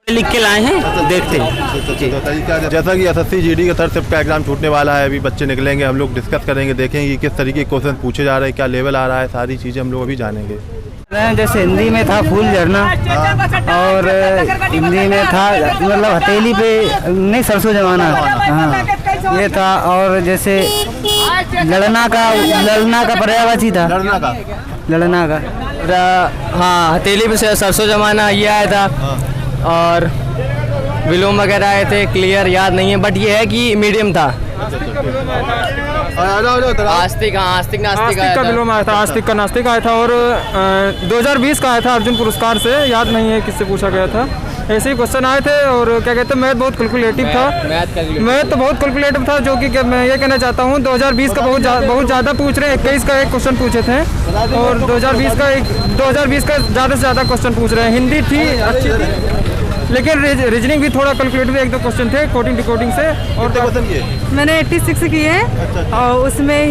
लिख के लाए हैं, देखते हैं। बताइए क्या, जैसा कि एसएससी जीडी का थर्ड शिफ्ट का एग्जाम छूटने वाला है, अभी बच्चे निकलेंगे, हम लोग डिस्कस करेंगे, देखेंगे कि किस तरीके के क्वेश्चन पूछे जा रहे हैं, क्या लेवल आ रहा है, सारी चीज़ें हम लोग अभी जानेंगे। जैसे हिंदी में था फूल झरना, और हिंदी में था मतलब हथेली पे नहीं सरसों जमाना, हाँ ये था। और जैसे लड़ना का पर्यायवाची था, लड़ना का हाँ हथेली पे सरसों जमाना ये आया था। और विलोम वगैरह आए थे, क्लियर याद नहीं है, बट ये है कि मीडियम था। आस्तिक का विलोम आया था, आस्तिक का नास्तिक आया था। और 2020 का आया था अर्जुन पुरस्कार से, याद नहीं है किससे पूछा गया था। ऐसे ही क्वेश्चन आए थे। और क्या कहते हैं, मैथ बहुत कैलकुलेटिव था, मैथ तो बहुत कैलकुलेटिव था, जो कि मैं ये कहना चाहता हूँ 2020 का बहुत ज़्यादा पूछ रहे हैं। 21 का एक क्वेश्चन पूछे थे, और 2020 का ज़्यादा से ज़्यादा क्वेश्चन पूछ रहे हैं। हिंदी थी अच्छी थी, लेकिन रीजनिंग भी थोड़ा कैलकुलेटिव, एक दो क्वेश्चन थे कोडिंग डिकोडिंग से। और क्वेश्चन किए मैंने 86 किए हैं। और उसमें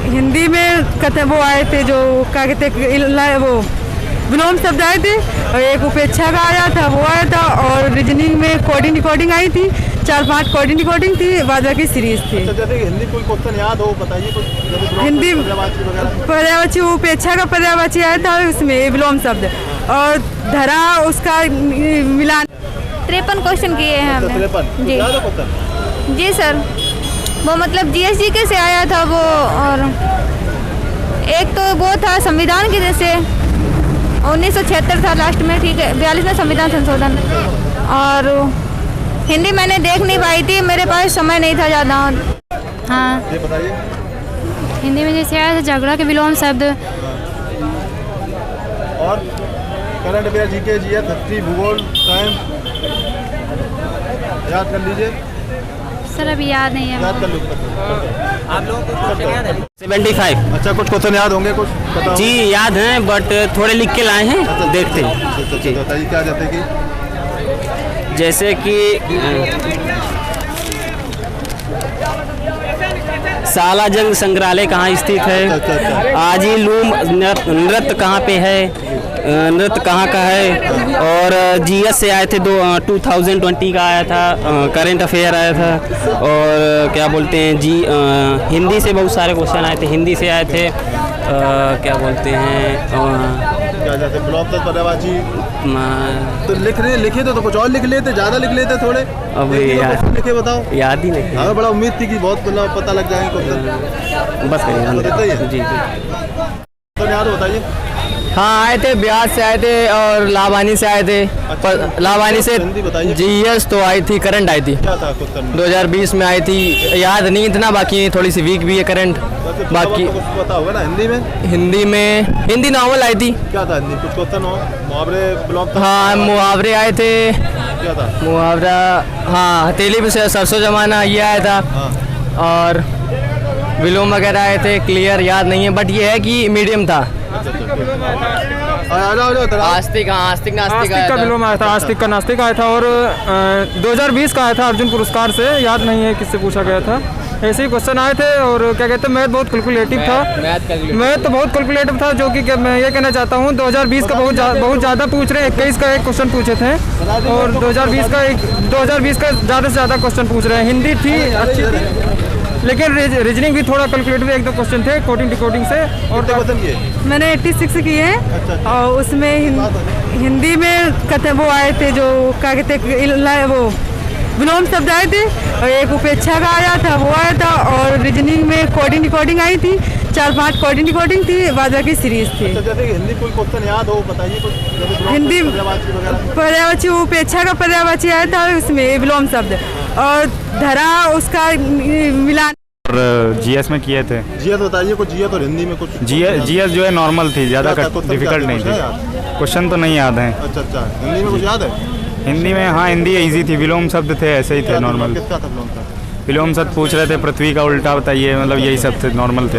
हिंदी में वो आए थे, जो क्या कहते हैं, वो विलोम शब्द आए थे, और एक उपेक्षा का आया था, वो आया था। और रीजनिंग में कोडिंग डिकोडिंग आई थी, 4-5 कोडिंग डिकोडिंग थी, बाद बाकी सीरीज थी। जैसे हिंदी कोई क्वेश्चन याद हो बताइए कुछ। हिंदी पर्यायवाची, उपेक्षा का पर्यायवाची आया था, उसमें विलोम शब्द और धरा उसका मिलान। 53 क्वेश्चन किए हैं हमने। जी सर, वो मतलब जीएसजी के से आया था वो, और एक तो वो था संविधान के जैसे 1976 था लास्ट में, ठीक है 42 में संविधान संशोधन। और हिंदी मैंने देख नहीं पाई थी, मेरे पास समय नहीं था ज़्यादा। हाँ ये बताइए। हिंदी में जैसे आया था झगड़ा के विलोम शब्द। और current affair, GK, GS, history, भूगोल, साइंस याद कर लीजिए। सर अभी याद नहीं है। याद कर लीजिए। आप लोगों को 75। अच्छा, कुछ क्वेश्चन याद होंगे कुछ बताओ। जी याद हैं, बट थोड़े लिख के लाए हैं, देखते हैं। बताइए क्या, जैसे कि सालाजंग संग्रहालय कहाँ स्थित है, आजी लूम नृत्य कहाँ पे है, नृत्य कहाँ का है। और जीएस से आए थे 2020 का आया था, करंट अफेयर आया था। और क्या बोलते हैं जी, हिंदी से बहुत सारे क्वेश्चन आए थे, हिंदी से आए थे क्या बोलते हैं क्या जैसे पर्यायवाची तो लिखे तो कुछ और लिख लेते, ज़्यादा लिख लेते थोड़े। अब यार लिखे बताओ, याद ही नहीं। हमें बड़ा उम्मीद थी कि बहुत मतलब पता लग जाएंगे क्वेश्चन। बस जी तो याद बताइए। हाँ आए थे, ब्याज से आए थे और लावानी से आए थे। लावानी से जीएस तो आई थी, करंट आई थी, क्या था क्वेश्चन 2020 में आई थी, याद नहीं इतना, बाकी थोड़ी सी वीक भी है करंट। बाकी पता होगा ना। हिंदी नॉवल आई थी। क्या था हिंदी, कुछ क्वेश्चन हो, मुहावरे ब्लॉक। हाँ मुहावरे आए थे। क्या था मुहावरा? हाँ हथेली पे सरसों जमाना ये आया था। और विलोम वगैरह आए थे, क्लियर याद नहीं है, बट ये है कि मीडियम था। आस्तिक का विलोम आया था, आस्तिक का नास्तिक आया था। और 2020 का आया था अर्जुन पुरस्कार से, याद नहीं है किससे पूछा गया था। ऐसे ही क्वेश्चन आए थे। और क्या कहते हैं, मैथ बहुत कैलकुलेटिव था, मैथ तो बहुत कैलकुलेटिव था, जो कि मैं ये कहना चाहता हूँ 2020 का बहुत ज़्यादा पूछ रहे हैं। 21 का एक क्वेश्चन पूछे थे, और 2020 का ज़्यादा से ज़्यादा क्वेश्चन पूछ रहे हैं। हिंदी थी अच्छी थी, लेकिन रीजनिंग भी थोड़ा कैलकुलेटिव, एक दो क्वेश्चन थे कोडिंग डिकोडिंग से। और क्वेश्चन किए मैंने 86 किए हैं। और उसमें हिंदी में वो आए थे, जो क्या कहते हैं, वो विलोम शब्द आए थे, और एक उपेक्षा का आया था, वो आया था। और रीजनिंग में कोडिंग डिकोडिंग आई थी, 4-5 कोडिंग डिकोडिंग थी, बाद बाकी सीरीज थी। जैसे हिंदी कोई क्वेश्चन याद हो बताइए कुछ। हिंदी पर्यायवाची, उपेक्षा का पर्यायवाची आया था, उसमें विलोम शब्द और धरा उसका मिलान। और जीएस में किए थे। जीएस बताइए कुछ, जीएस और हिंदी में कुछ। जीएस जो है नॉर्मल थी, ज़्यादा डिफिकल्ट नहीं थी, क्वेश्चन तो नहीं याद है। अच्छा, हिंदी में कुछ याद है? हिंदी में हाँ, हिंदी इजी थी, विलोम शब्द थे ऐसे ही थे, नॉर्मल। किसका था विलोम शब्द? विलोम शब्द पूछ रहे थे, पृथ्वी का उल्टा बताइए, मतलब यही सब थे, नॉर्मल थे।